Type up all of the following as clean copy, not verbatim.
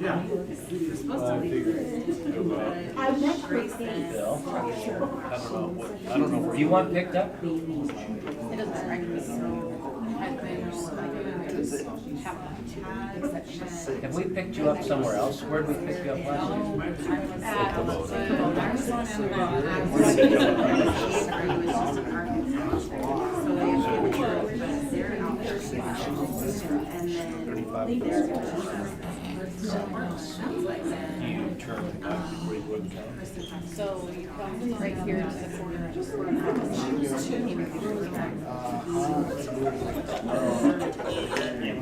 Yeah. You're supposed to leave. I met Christy. Bill, I don't know where do you want picked up? It doesn't strike me. I've been Have we picked you up somewhere else? Where did we pick you up last week? you turn where you wouldn't come. So you come right here to the corner.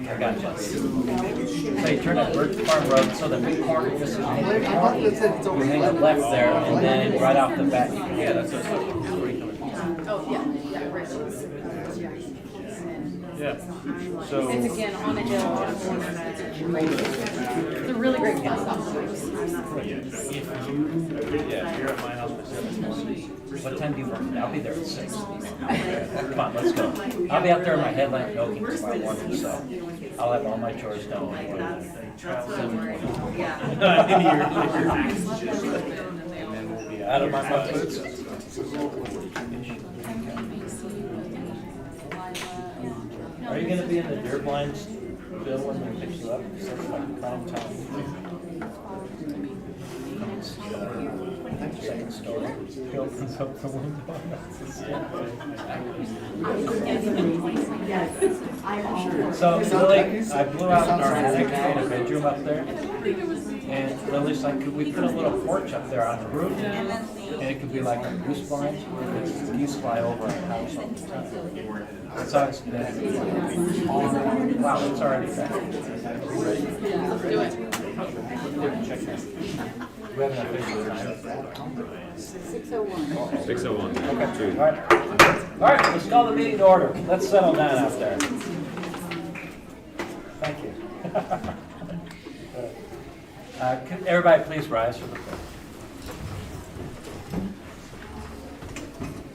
I got you. So you turn at Birch Farm Road, so the big corner, just hang the corner, you hang a left there, and then right off the bat, you can, Yeah, that's where you're coming from. Oh, yeah, right. Yeah. It's So, again on a hill, on a corner. It's a really great bus stop. if you're at my house for 7:20. what time do you work? I'll be there at 6. Come on, let's go. I'll be out there in my headlamp milking tomorrow morning, so I'll have all my chores done. Out of my boots. Are you gonna be in the deer blinds, Bill, when we pick you up? Because that's like prime time. Second story. He opens up the window. Yes, I'm all. So Lily, I blew out our attic, made a bedroom up there. And Lily's like, could we put a little porch up there on the roof? And it could be like a goose blind, because geese fly over our house all the time. So it's been, wow, it's already back. Do it. Check that. We have an official time. 6:01. 6:01. Okay, all right. All right, let's call the meeting to order. Let's settle down out there. Thank you. Could everybody please rise for the pledge?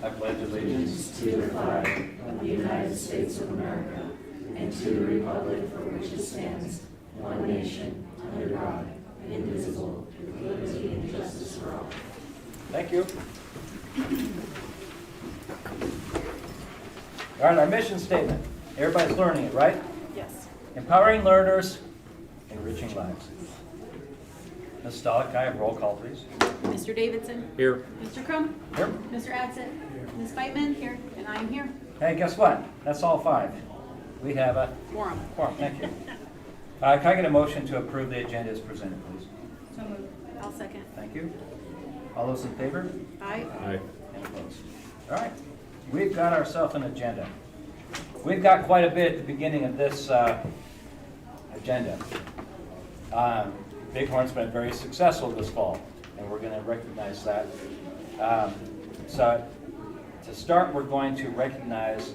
I pledge allegiance To the flag of the United States of America and to the republic for which it stands, one nation, under God, indivisible, with liberty and justice for all. Thank you. All right, our mission statement. Everybody's learning it, right? Yes. Empowering learners, enriching lives. Ms. Stolick, I have roll call, please. Mr. Davidson. Here. Mr. Crum. Here. Mr. Adsit. Ms. Feitman here, and I'm here. Hey, guess what? That's all 5. We have a Quorum. quorum. Thank you. Can I get a motion to approve the agenda as presented, please? So moved. I'll second. Thank you. All those in favor? Aye. Aye. Any opposed? All right. We've got ourselves an agenda. We've got quite a bit at the beginning of this agenda. Bighorn's been very successful this fall, and we're going to recognize that. So to start, we're going to recognize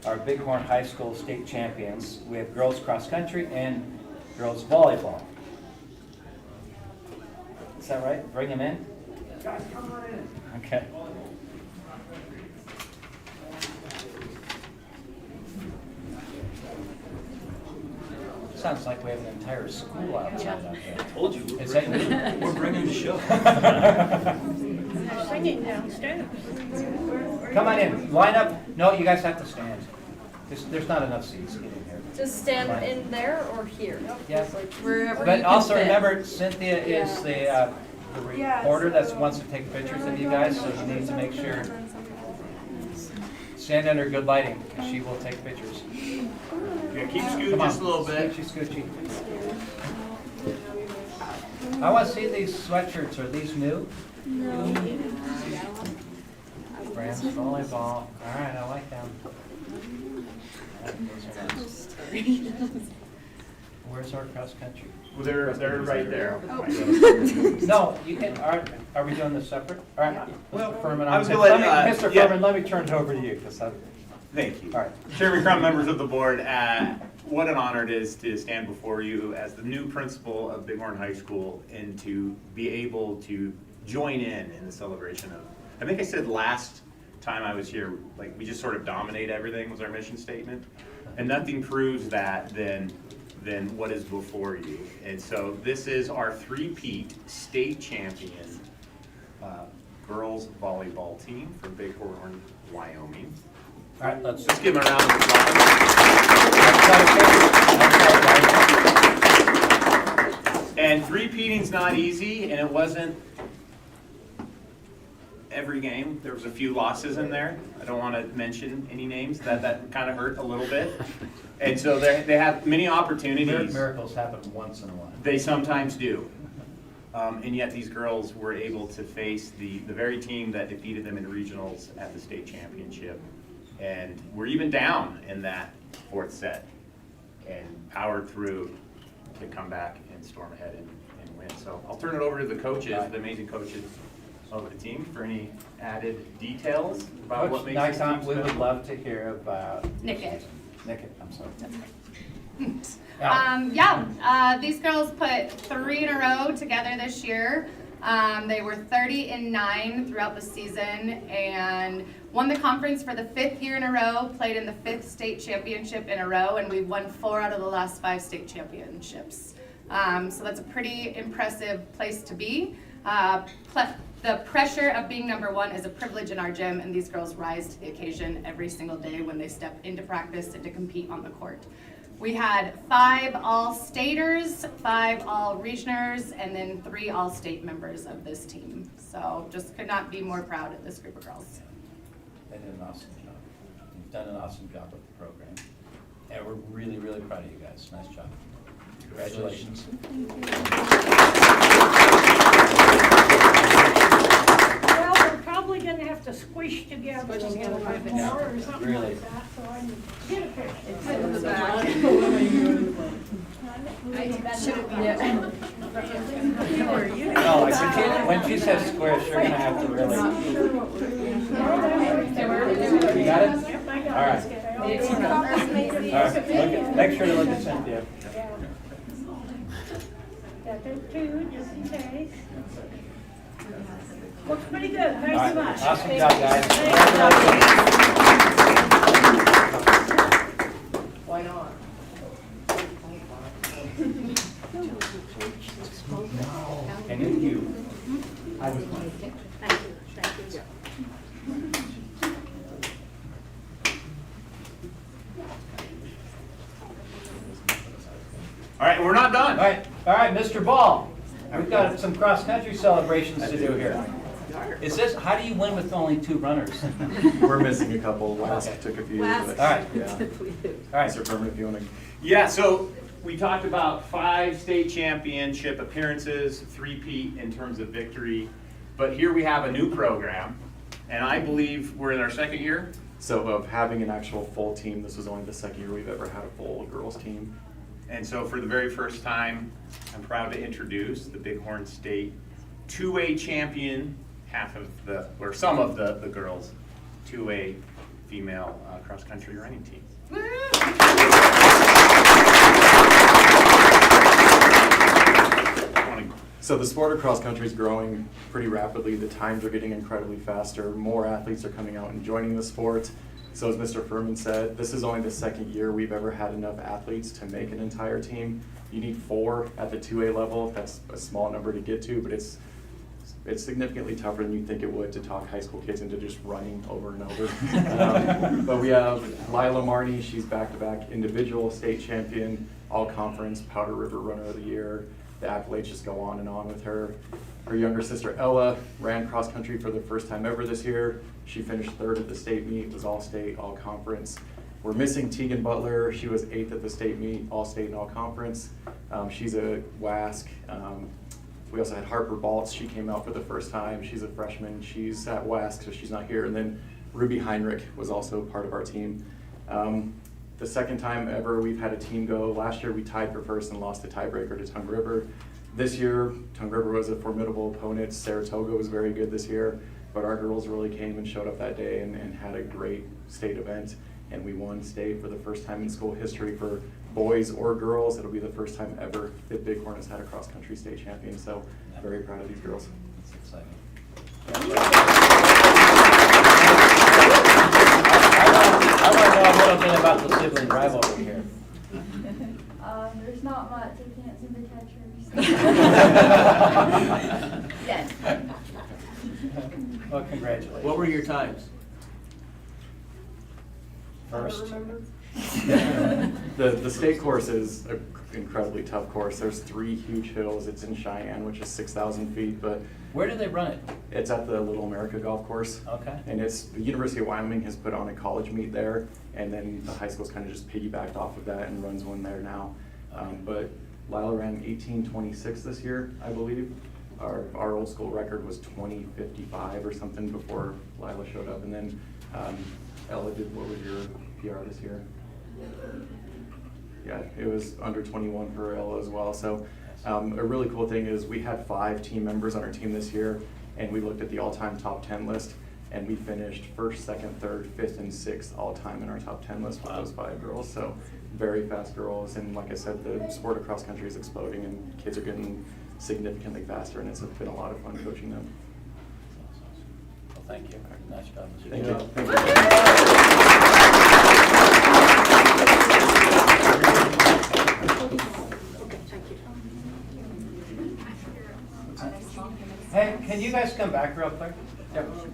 our Bighorn High School state champions. We have girls cross country and girls volleyball. Is that right? Bring them in? Guys, come on in. Okay. Sounds like we have an entire school outside out there. Told you. Is that you? We're bringing the show. Singing downstairs. Come on in, line up. No, you guys have to stand. There's not enough seats. Get in here. Just stand in there or here? Yeah. Wherever you But can also fit. remember, Cynthia is the reporter that wants to take pictures of you guys, so you need to make sure. Stand under good lighting, because she will take pictures. Yeah, keep scooting Come on. just a little bit. Scoochy, scoochy. I want to see these sweatshirts. Are these new? No. Brands volleyball. All right, I like them. Where's our cross country? Well, they're right there. No, you can. Are we doing this separate? All right. Well, Mr. Furman, I was gonna let me, let, Mr. yeah. Furman, let me turn it over to you, because I. Thank you. All right. Chairman Crum, members of the board, what an honor it is to stand before you as the new principal of Bighorn High School and to be able to join in the celebration of, I think I said last time I was here, like we just sort of dominate everything was our mission statement. And nothing proves that than than what is before you. And so this is our three-peat state champion girls volleyball team from Bighorn, Wyoming. All right, let's. Let's give them a round of applause. And three-peating's not easy, and it wasn't every game. There was a few losses in there. I don't want to mention any names. That kind of hurt a little bit. And so they have many opportunities. Miracles happen once in a while. They sometimes do. And yet these girls were able to face the very team that defeated them in regionals at the state championship. And we're even down in that fourth set and powered through to come back and storm ahead and win. So I'll turn it over to the coaches, the amazing coaches of the team, for any added details about what Coach makes the team Nikon, we would special. love to hear about. Nicket. Nicket, I'm sorry. These girls put 3 in a row together this year. They were 30-9 throughout the season and won the conference for the 5th year in a row, played in the 5th state championship in a row, and we've won 4 out of the last 5 state championships. So that's a pretty impressive place to be. The pressure of being number 1 is a privilege in our gym, and these girls rise to the occasion every single day when they step into practice and to compete on the court. We had 5 all-staters, 5 all-regioners, and then 3 all-state members of this team. So just could not be more proud of this group of girls. They did an awesome job. You've done an awesome job with the program. And we're really, really proud of you guys. Nice job. Congratulations. Well, we're probably gonna have to squish together a little bit more or something Really. like that, so I can get a picture. In the back. No, when she says square, you're gonna have to really. You got it? Yep, I got All right. it. All right, make sure to look at Cynthia. Got them too, just in case. Looks pretty good, All thanks so right, much. awesome job, guys. Why not? And then you. All right, we're not done. All right, Mr. Ball. We've got some cross-country celebrations to do here. Is this, how do you win with only 2 runners? We're missing a couple. Last Okay. took a few. Last. but, All right. Yeah. All right, Mr. Furman, if you want to. Yeah, so we talked about 5 state championship appearances, 3-peat in terms of victory. But here we have a new program, and I believe we're in our 2nd year. So of having an actual full team, this was only the 2nd year we've ever had a full girls team. And so for the very first time, I'm proud to introduce the Bighorn State 2A champion, some of the girls, 2A female cross-country running team. So the sport of cross country is growing pretty rapidly. The times are getting incredibly faster. More athletes are coming out and joining the sport. So as Mr. Furman said, this is only the 2nd year we've ever had enough athletes to make an entire team. You need 4 at the 2A level. That's a small number to get to, but it's significantly tougher than you'd think it would to talk high school kids into just running over and over. But we have Lila Marney. She's back-to-back individual state champion, all-conference Powder River Runner of the Year. The accolades just go on and on with her. Her younger sister Ella ran cross country for the first time ever this year. She finished 3rd at the state meet, was all state, all conference. We're missing Tegan Butler. She was 8th at the state meet, all state and all conference. She's a WASC. We also had Harper Baltz. She came out for the first time. She's a freshman. She's at WASC, so she's not here. And then Ruby Heinrich was also part of our team. The 2nd time ever we've had a team go. Last year we tied for 1st and lost the tiebreaker to Tongue River. This year, Tongue River was a formidable opponent. Saratoga was very good this year, but our girls really came and showed up that day and had a great state event. And we won state for the first time in school history for boys or girls. It'll be the first time ever that Bighorn has had a cross-country state champion, so very proud of these girls. That's exciting. I want to know a little bit about the sibling rivalry here. There's Yes. Well, congratulations. What were your times? First. The state course is an incredibly tough course. There's 3 huge hills. It's in Cheyenne, which is 6,000 feet, but Where do they run it? it's at the Little America Golf Course. Okay. And it's, the University of Wyoming has put on a college meet there, and then the high school's kind of just piggybacked off of that and runs one there now. But Lila ran 18:26 this year, I believe. Our old school record was 20:55 or something before Lila showed up, and then Ella did, what was your PR this year? Yeah, it was under 21 for Ella as well. So a really cool thing is we had 5 team members on our team this year, and we looked at the all-time top 10 list, and we finished 1st, 2nd, 3rd, 5th, and 6th all-time in our top 10 list with those 5 girls. So very fast girls, and like I said, the sport of cross country is exploding, and kids are getting significantly faster, and it's been a lot of fun coaching them. Well, thank you. Nice job. Mr. Thank Joe. you. Thank you. Hey, can you guys come back real quick?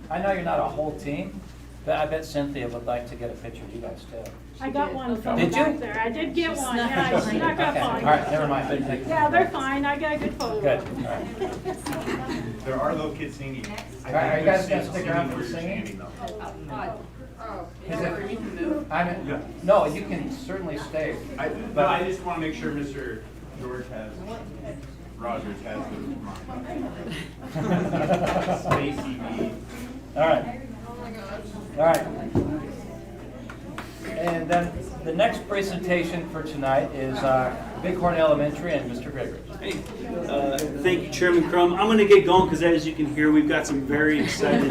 I know you're not a whole team, but I bet Cynthia would like to get a picture of you guys too. I got one from Did you? back there. I did get one, yeah, I snuck up Okay, on all you. right, never mind. Thank you. Yeah, they're fine, I got a good photo. Good, of them. all right. There are little kids singing. All right, are you guys gonna stick around for the singing? Is it, no, you can certainly stay. But I just want to make sure Mr. George Rogers has the Stacy B. All right. All right. And then the next presentation for tonight is Bighorn Elementary and Mr. Gregory. Hey, thank you, Chairman Crum. I'm going to get going because, as you can hear, we've got some very excited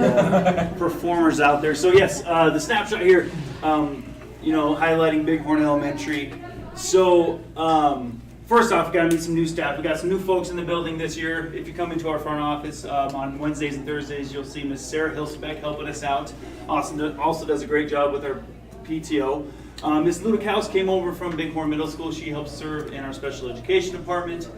performers out there. So yes, the snapshot here, highlighting Bighorn Elementary. So first off, we got to meet some new staff. We got some new folks in the building this year. If you come into our front office on Wednesdays and Thursdays, you'll see Miss Sarah Hillspeck helping us out. Also does a great job with our PTO. Ms. Ludikaus came over from Bighorn Middle School. She helps serve in our special education department.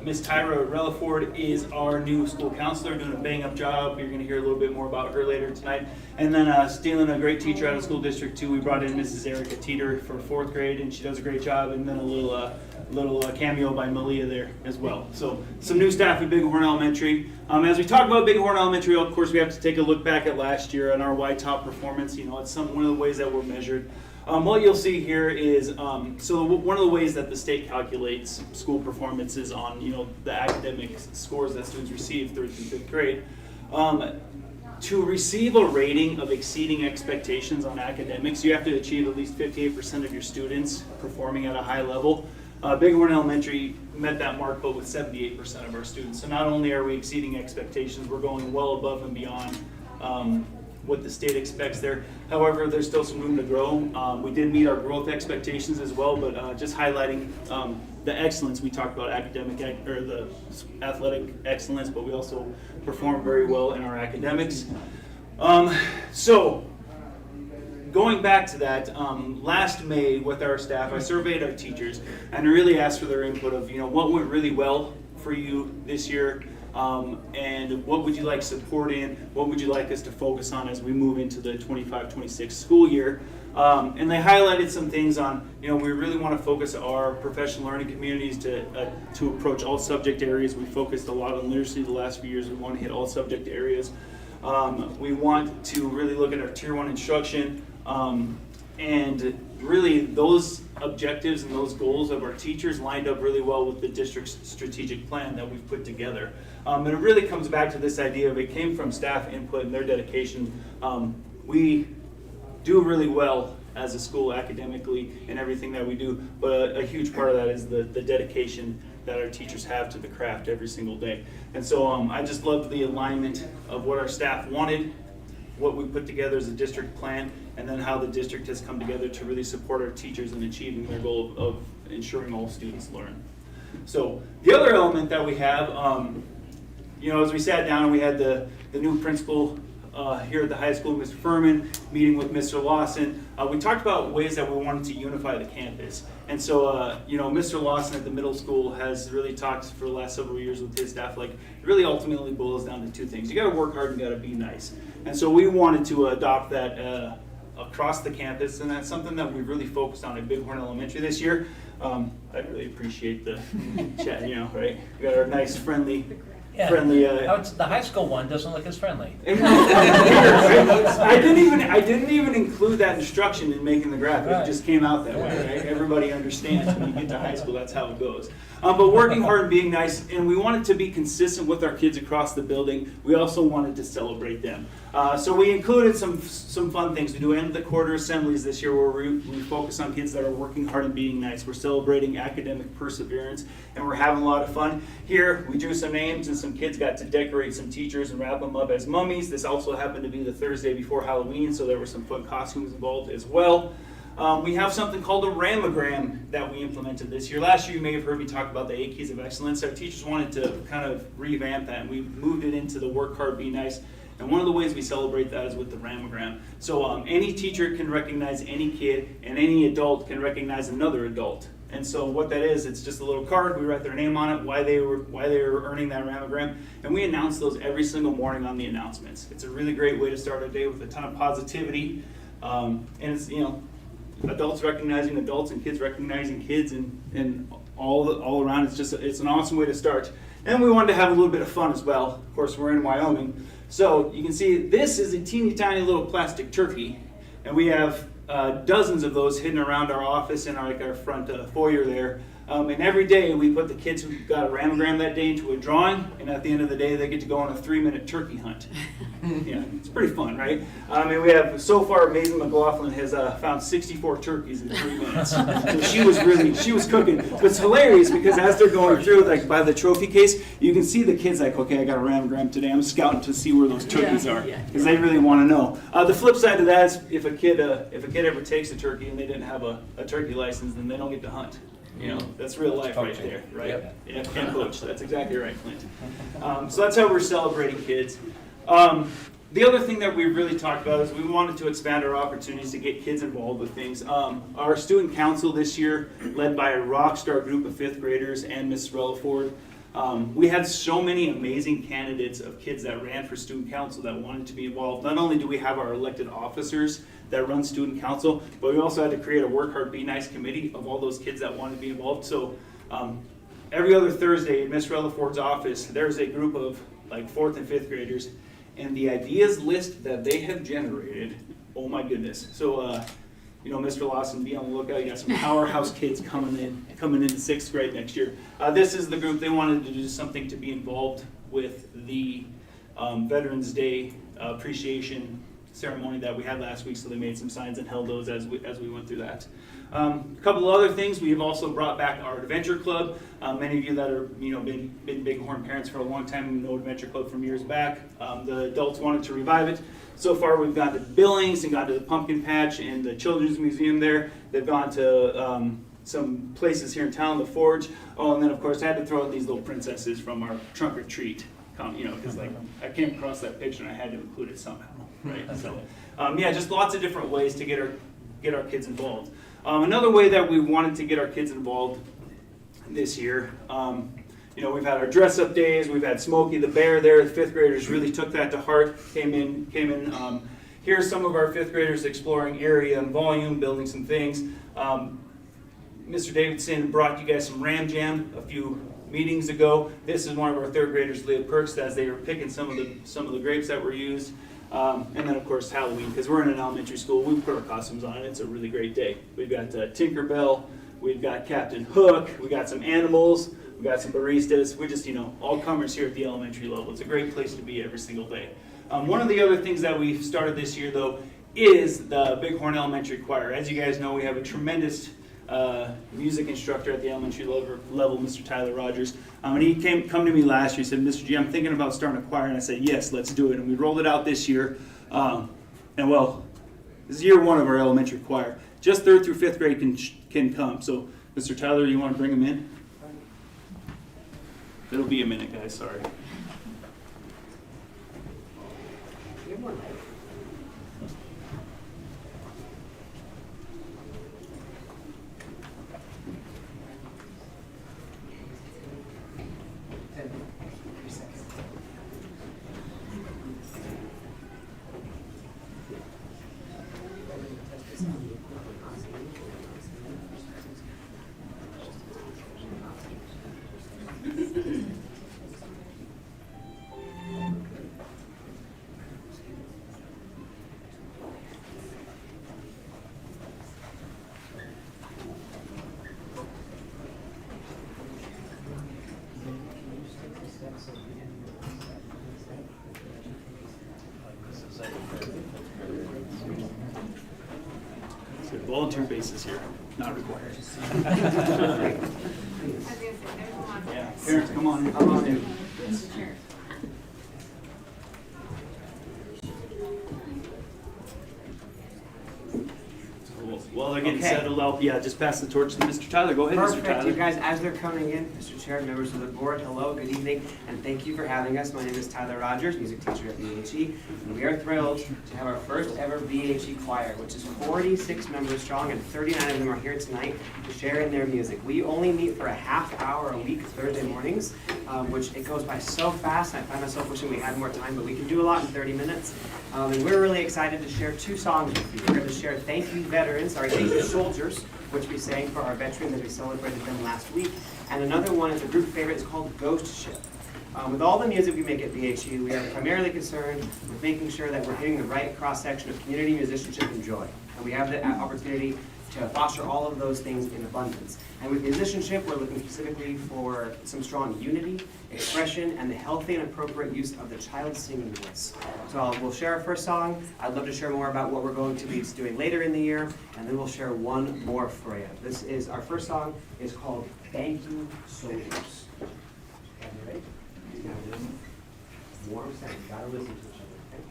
Ms. Tyra Relaford is our new school counselor, doing a bang-up job. You're going to hear a little bit more about her later tonight. And then stealing a great teacher out of school district 2, we brought in Mrs. Erica Teeter for 4th grade, and she does a great job. And then a little cameo by Malia there as well. So some new staff at Bighorn Elementary. As we talk about Bighorn Elementary, of course, we have to take a look back at last year and our Y-top performance. It's one of the ways that we're measured. What you'll see here is, so one of the ways that the state calculates school performance is on, the academic scores that students receive 3rd through 5th grade. To receive a rating of exceeding expectations on academics, you have to achieve at least 58% of your students performing at a high level. Bighorn Elementary met that mark, but with 78% of our students. So not only are we exceeding expectations, we're going well above and beyond what the state expects there. However, there's still some room to grow. We did meet our growth expectations as well, but just highlighting the excellence. We talked about the athletic excellence, but we also performed very well in our academics. So going back to that, last May with our staff, I surveyed our teachers and really asked for their input of what went really well for you this year. And what would you like support in? What would you like us to focus on as we move into the 25-26 school year? And they highlighted some things on, we really want to focus our professional learning communities to approach all subject areas. We focused a lot on literacy the last few years. We want to hit all subject areas. We want to really look at our Tier 1 instruction, and really those objectives and those goals of our teachers lined up really well with the district's strategic plan that we've put together. And it really comes back to this idea of it came from staff input and their dedication. We do really well as a school academically in everything that we do, but a huge part of that is the dedication that our teachers have to the craft every single day. And so I just love the alignment of what our staff wanted, what we put together as a district plan, and then how the district has come together to really support our teachers in achieving their goal of ensuring all students learn. So the other element that we have, as we sat down and we had the new principal here at the high school, Mr. Furman, meeting with Mr. Lawson. We talked about ways that we wanted to unify the campus. And so, Mr. Lawson at the middle school has really talked for the last several years with his staff, like, it really ultimately boils down to two things. You gotta work hard and you gotta be nice. And so we wanted to adopt that across the campus, and that's something that we've really focused on at Bighorn Elementary this year. I really appreciate the chat, right? We got our nice, friendly. The high school one doesn't look as friendly. I didn't even include that instruction in making the graphic. It just came out that way, right? Everybody understands when you get to high school, that's how it goes. But working hard and being nice, and we wanted to be consistent with our kids across the building. We also wanted to celebrate them. So we included some fun things. We do end of the quarter assemblies this year where we focus on kids that are working hard and being nice. We're celebrating academic perseverance, and we're having a lot of fun. Here, we drew some names, and some kids got to decorate some teachers and wrap them up as mummies. This also happened to be the Thursday before Halloween, so there were some fun costumes involved as well. We have something called a ramagram that we implemented this year. Last year, you may have heard me talk about the 8 Keys of Excellence. Our teachers wanted to kind of revamp that, and we moved it into the work hard, be nice. And one of the ways we celebrate that is with the ramagram. So any teacher can recognize any kid, and any adult can recognize another adult. And so what that is, it's just a little card. We write their name on it, why they were earning that ramagram, and we announce those every single morning on the announcements. It's a really great way to start our day with a ton of positivity, and it's adults recognizing adults and kids recognizing kids, and all around. It's an awesome way to start. And we wanted to have a little bit of fun as well. Of course, we're in Wyoming. So you can see this is a teeny tiny little plastic turkey, and we have dozens of those hidden around our office and our front foyer there. And every day we put the kids who got a ramagram that day into a drawing, and at the end of the day they get to go on a 3-minute turkey hunt. Yeah, it's pretty fun, right? And we have, so far, Maisie McLaughlin has found 64 turkeys in 3 minutes. So she was cooking. But it's hilarious because as they're going through, like by the trophy case, you can see the kids like, okay, I got a ramagram today. I'm scouting to see where those turkeys are because they really want to know. The flip side of that is if a kid ever takes a turkey and they didn't have a turkey license, then they don't get to hunt. That's real life right there, right? Yep. Yeah, can't coach. That's exactly right, Clint. So that's how we're celebrating kids. The other thing that we really talked about is we wanted to expand our opportunities to get kids involved with things. Our student council this year, led by a rock star group of 5th graders and Miss Relaford, we had so many amazing candidates of kids that ran for student council that wanted to be involved. Not only do we have our elected officers that run student council, but we also had to create a work hard, be nice committee of all those kids that wanted to be involved. So every other Thursday in Miss Relaford's office, there's a group of like 4th and 5th graders, and the ideas list that they have generated, oh my goodness. So, Mr. Lawson, be on the lookout. You got some powerhouse kids coming into 6th grade next year. This is the group. They wanted to do something to be involved with the Veterans Day appreciation ceremony that we had last week, so they made some signs and held those as we went through that. A couple of other things, we've also brought back our Adventure Club. Many of you that are been Bighorn parents for a long time know Adventure Club from years back. The adults wanted to revive it. So far we've gone to Billings and gone to the Pumpkin Patch and the Children's Museum there. They've gone to some places here in town, the Forge. Oh, and then of course I had to throw in these little princesses from our trunk or treat. Because I came across that picture and I had to include it somehow, right? So, just lots of different ways to get our kids involved. Another way that we wanted to get our kids involved this year, we've had our dress-up days. We've had Smokey the Bear there. The 5th graders really took that to heart. Came in. Here's some of our 5th graders exploring area and volume, building some things. Mr. Davidson brought you guys some Ram Jam a few meetings ago. This is one of our 3rd graders, Leah Perks, as they were picking some of the grapes that were used. And then of course Halloween, because we're in an elementary school, we put our costumes on. It's a really great day. We've got Tinkerbell, we've got Captain Hook, we got some animals, we got some baristas. We're just all comers here at the elementary level. It's a great place to be every single day. One of the other things that we've started this year though is the Bighorn Elementary Choir. As you guys know, we have a tremendous music instructor at the elementary level, Mr. Tyler Rogers. And he come to me last year, he said, Mr. G, I'm thinking about starting a choir. And I said, yes, let's do it. And we rolled it out this year. This is year 1 of our elementary choir. Just 3rd through 5th grade can come. So, Mr. Tyler, you want to bring him in? It'll be a minute, guys, sorry. So volunteer basis here, not required. Yeah, parents, come on, come on in. While they're getting Okay. settled up, yeah, just pass the torch to Mr. Tyler. Go ahead, Mr. Perfect. Tyler. You guys, as they're coming in, Mr. Chair, members of the board, hello, good evening, and thank you for having us. My name is Tyler Rogers, music teacher at BHE, and we are thrilled to have our first ever BHE choir, which is 46 members strong, and 39 of them are here tonight to share in their music. We only meet for a half hour a week, Thursday mornings, which it goes by so fast, and I find myself wishing we had more time, but we can do a lot in 30 minutes. And we're really excited to share two songs with you. We're going to share Thank You Thank You Soldiers, which we sang for our veterans as we celebrated them last week. And another one is a group favorite, it's called Ghost Ship. With all the music we make at BHU, we are primarily concerned with making sure that we're hitting the right cross-section of community, musicianship, and joy. And we have the opportunity to foster all of those things in abundance. And with musicianship, we're looking specifically for some strong unity, expression, and the healthy and appropriate use of the child's singing voice. So we'll share our first song. I'd love to share more about what we're going to be doing later in the year, and then we'll share one more for you. This is our first song. Is called Thank You Soldiers. Okay, you ready? Warm sound. You gotta listen to each other. Okay?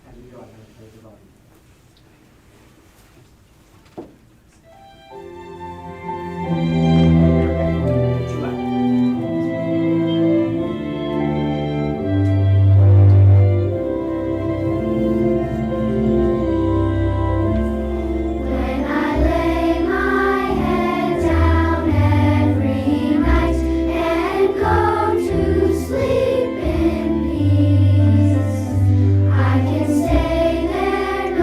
As we go, I'm gonna play the volume. Too loud. When I lay my head down every night and go to sleep in peace, I can stay there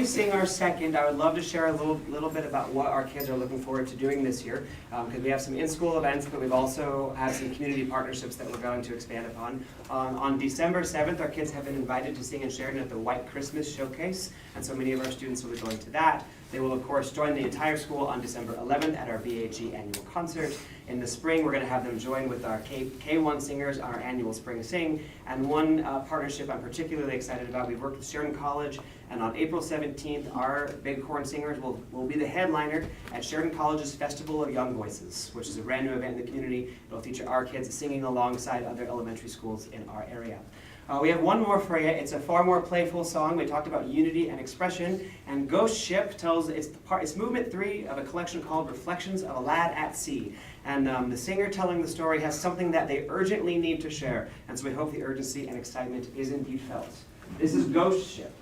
we sing our second, I would love to share a little bit about what our kids are looking forward to doing this year, because we have some in-school events, but we've also had some community partnerships that we're going to expand upon. On December 7th, our kids have been invited to sing in Sheridan at the White Christmas Showcase, and so many of our students will be going to that. They will, of course, join the entire school on December 11th at our BHE annual concert. In the spring, we're going to have them join with our K1 singers on our annual Spring Sing. And one partnership I'm particularly excited about, we've worked with Sheridan College, and on April 17th, our Bighorn singers will be the headliner at Sheridan College's Festival of Young Voices, which is a brand new event in the community. It'll feature our kids singing alongside other elementary schools in our area. We have one more for you. It's a far more playful song. We talked about unity and expression, and Ghost Ship tells it's movement 3 of a collection called Reflections of a Lad at Sea. And the singer telling the story has something that they urgently need to share, and so we hope the urgency and excitement is indeed felt. This is Ghost Ship.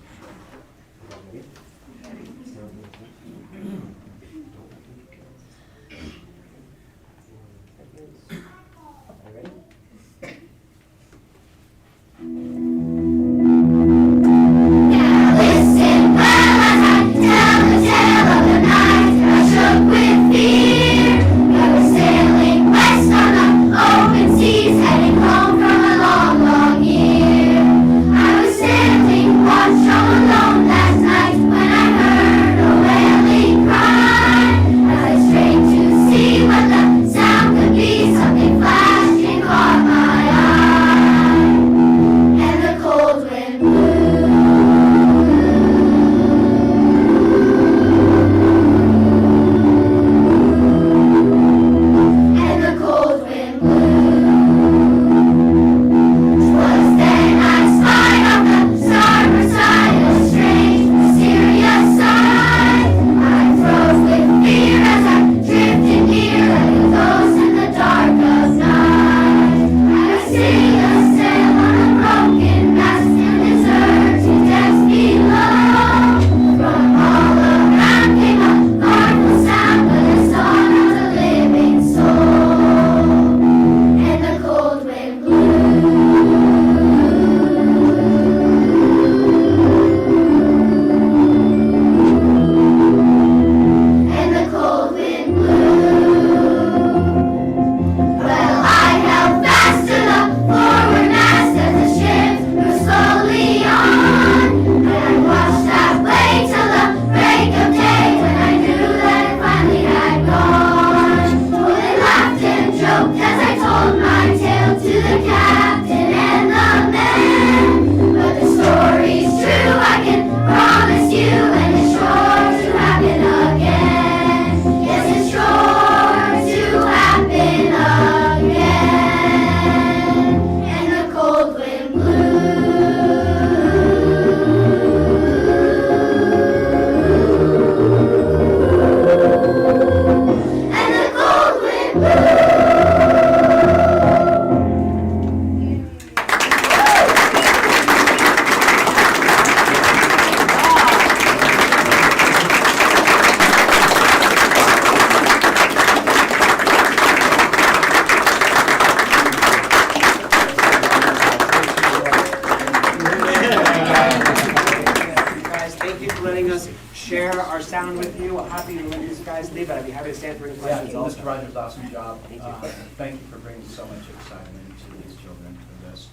share our sound with you. Happy to let these guys leave, but I'd be happy to stand for any questions also. Mr. Rogers, awesome job. Thank you. Thank you for bringing so much excitement to these children for this.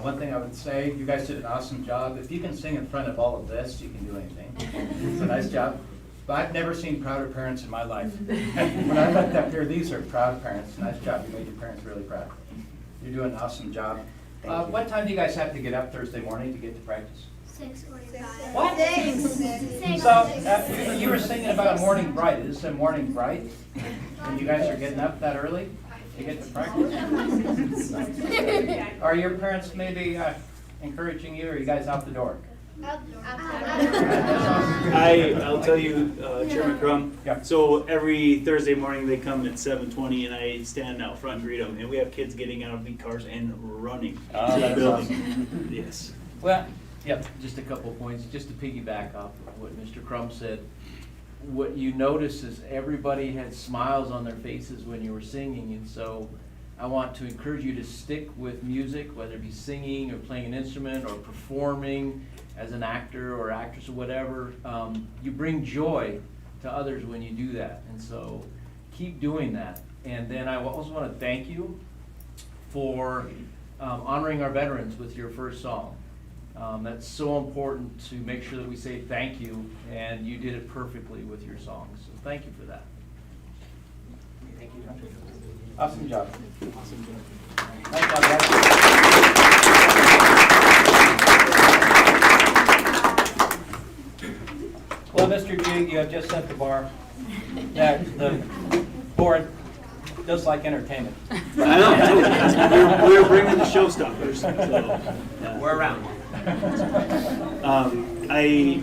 One thing I would say, you guys did an awesome job. If you can sing in front of all of this, you can do anything. It's a nice job. But I've never seen prouder parents in my life. When I looked up here, these are proud parents. Nice job. You made your parents really proud. You're doing an awesome job. What time do you guys have to get up Thursday morning to get to practice? 6:45. What? Six. So, you were singing about a morning bright. Is this a morning bright? And you guys are getting up that early to get to practice? Are your parents maybe encouraging you, or are you guys out the door? I'll tell you, Chairman Crum. Yeah. So every Thursday morning they come at 7:20, and I stand out front and greet them. And we have kids getting out of the cars and running to the building. Yes. Well, Yep, just a couple of points, just to piggyback off what Mr. Crum said. What you notice is everybody had smiles on their faces when you were singing, and so I want to encourage you to stick with music, whether it be singing or playing an instrument or performing, as an actor or actress or whatever, you bring joy to others when you do that. And so keep doing that. And then I also want to thank you for honoring our veterans with your first song. That's so important to make sure that we say thank you, and you did it perfectly with your song. So thank you for that. Thank you, Dr. Awesome job. Awesome job. Nice job, guys. Well, Mr. Jig, you have just set the bar. Yeah, the board does like entertainment. I know, we're bringing the showstoppers. So, yeah. We're around. I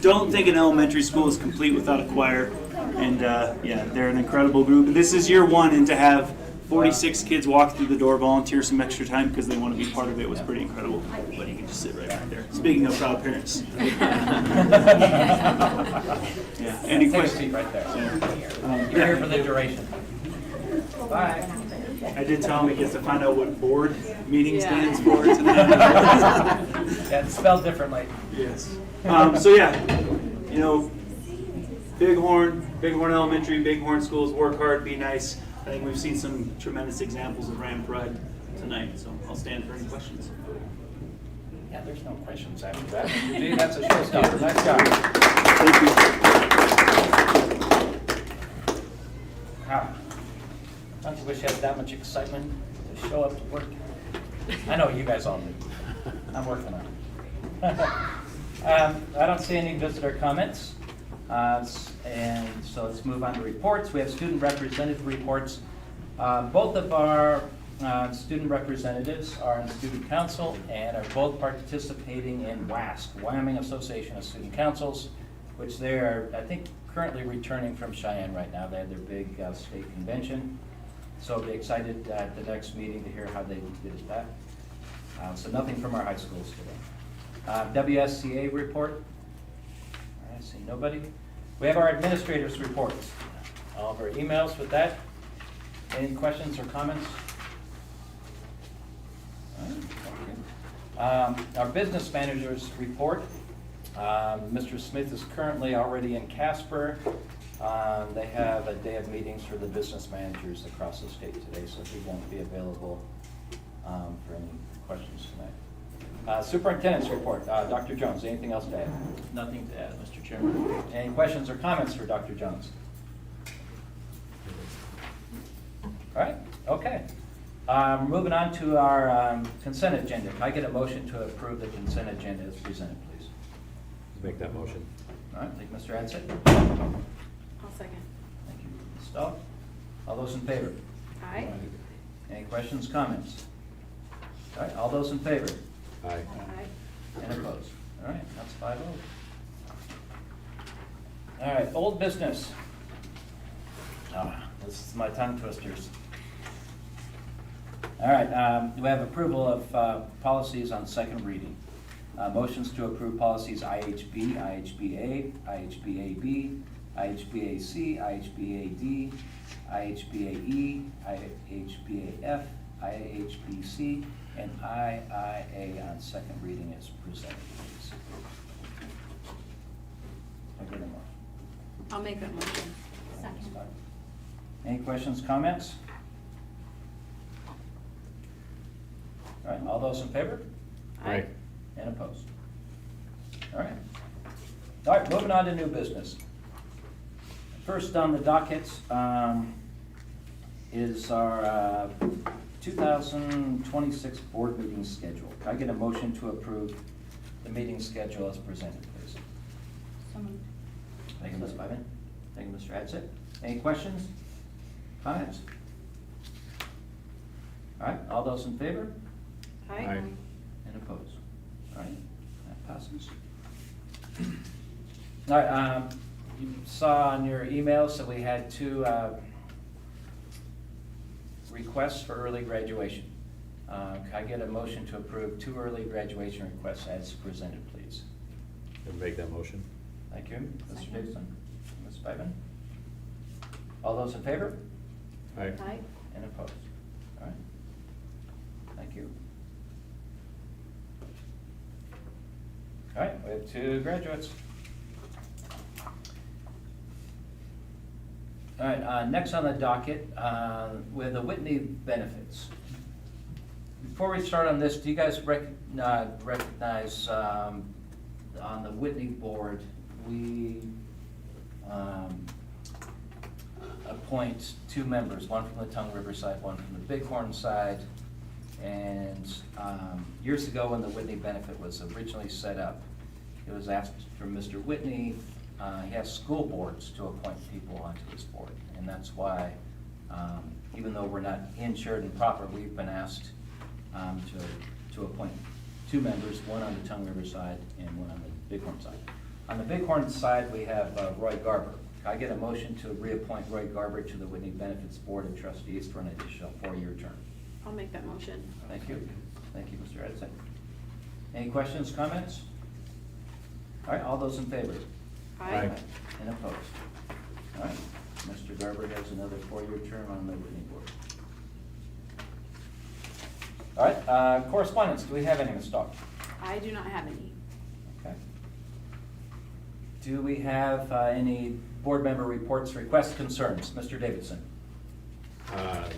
don't think an elementary school is complete without a choir, and yeah, they're an incredible group. This is year one, and to have 46 kids walk through the door, volunteer some extra time because they want to be part of it was pretty incredible. But you can just sit right back there. Speaking of proud parents. Yeah. Any Take a questions? seat right there. You're here for the duration. Bye. I did tell him he gets to find out what board meeting stands for tonight. Yeah, it's spelled differently. Yes. So yeah, you know, Bighorn Elementary, Bighorn schools, work hard, be nice. I think we've seen some tremendous examples of Ram Pride tonight, so I'll stand for any questions. Yeah, there's no questions after that. Mr. G, that's a showstopper. Nice job. Thank you. Wow. Don't you wish you had that much excitement to show up to work? I know you guys all do. I'm working on it. I don't see any visitor comments. And so let's move on to reports. We have student representative reports. Both of our student representatives are in student council and are both participating in WASC, Wyoming Association of Student Councils, which they are, I think, currently returning from Cheyenne right now. They had their big state convention. So I'll be excited at the next meeting to hear how they did at that. So nothing from our high schools today. WSCA report. I see nobody. We have our administrators' reports. All of our emails with that. Any questions or comments? All right, thank you. Our business managers' report. Mr. Smith is currently already in Casper. They have a day of meetings for the business managers across the state today, so he won't be available for any questions tonight. Superintendent's report. Dr. Jones, anything else to add? Nothing to add, Mr. Chairman. Any questions or comments for Dr. Jones? All right, okay. Moving on to our consent agenda. Can I get a motion to approve the consent agenda as presented, please? Make that motion. All right, thank you, Mr. Adsett. I'll second. Thank you, Ms. Stahl. All those in favor? Aye. Any questions, comments? All right, all those in favor? Aye. Aye. And opposed? All right, that's 5-0. All right, old business. This is my tongue twisters. All right, we have approval of policies on second reading. Motions to approve policies IHB, IHBA, IHBAB, IHBAC, IHBAD, IHBAE, IHBAF, IHBC, and IIA on second reading as presented, please. Can I get a motion? I'll make that motion. Second. Any questions, comments? All right, all those in favor? Aye. And opposed? All right. All right, moving on to new business. First on the docket is our 2026 board meeting schedule. Can I get a motion to approve the meeting schedule as presented, please? So moved. Thank you, Ms. Bivin. Thank you, Mr. Adsett. Any questions? Comments? All right, all those in favor? Aye. And opposed? All right, that passes. All right, you saw on your emails that we had two requests for early graduation. Can I get a motion to approve two early graduation requests as presented, please? Make that motion. Thank you, Mr. Davidson. Ms. Bivin? All those in favor? Aye. Aye. And opposed? All right. Thank you. All right, we have 2 graduates. All right, next on the docket, with the Whitney benefits. Before we start on this, do you guys recognize, on the Whitney board, we appoint 2 members, one from the Tongue River side, one from the Bighorn side. And years ago, when the Whitney benefit was originally set up, it was asked from Mr. Whitney, he has school boards to appoint people onto his board. And that's why, even though we're not in Sheridan proper, we've been asked to appoint 2 members, one on the Tongue River side and one on the Bighorn side. On the Bighorn side, we have Roy Garber. I get a motion to reappoint Roy Garber to the Whitney Benefits Board of Trustees for an additional 4-year term. I'll make that motion. Thank you. Thank you, Mr. Edson. Any questions, comments? All right, all those in favor? Aye. And opposed? All right, Mr. Garber has another 4-year term on the Whitney Board. All right, correspondence, do we have any, Ms. Stock? I do not have any. Okay. Do we have any board member reports, requests, concerns? Mr. Davidson?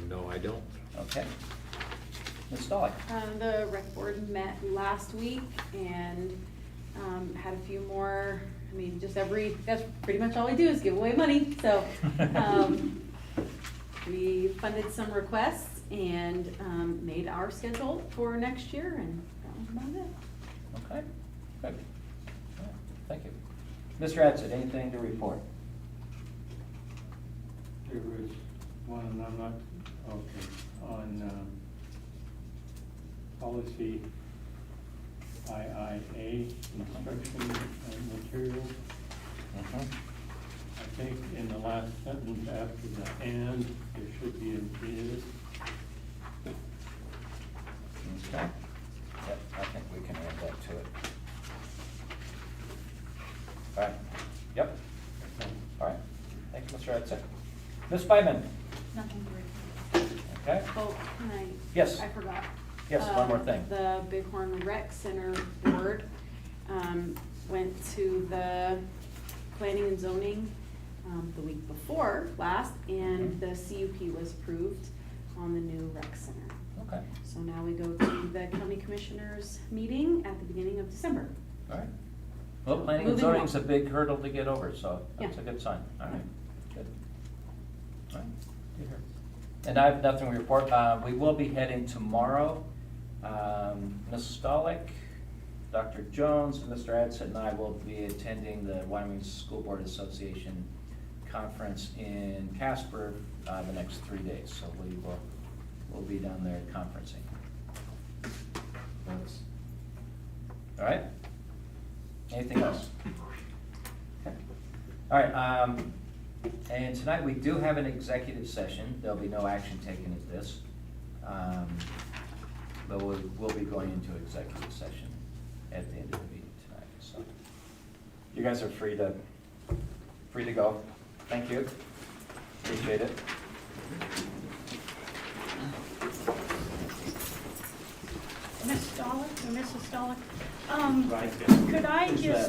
No, I don't. Okay. Ms. Stolick? The rec board met last week and had a few more, I mean, that's pretty much all we do is give away money. So we funded some requests and made our schedule for next year, and that was about it. Okay, good. All right, thank you. Mr. Edson, anything to report? There was one, I'm not, okay, on policy IIA, instruction and materials. I think in the last sentence after the and, there should be an is. Okay. Yep, I think we can add that to it. All right, yep. All right, thank you, Mr. Edson. Ms. Byman? Nothing to report. Okay, Oh, can I? Yes. I forgot. yes, one more thing. The Bighorn Rec Center board went to the planning and zoning the week before last, and the CUP was approved on the new rec center. Okay, So now we go to the county commissioners meeting at the beginning of December. all right. Well, planning and Moving zoning's a along. big hurdle to get over, so that's Yeah. a good sign. All right, good. All right, good here. And I have nothing to report. We will be heading tomorrow. Ms. Stolick, Dr. Jones, Mr. Edson, and I will be attending the Wyoming School Board Association conference in Casper the next 3 days. So we'll be down there conferencing. All right? Anything else? Okay. All right, and tonight we do have an executive session. There'll be no action taken at this. But we'll be going into executive session at the end of the meeting tonight, so. You guys are free to go. Thank you. Appreciate it. Miss Stolick or Mrs. Stolick, Right. could I Who's just that?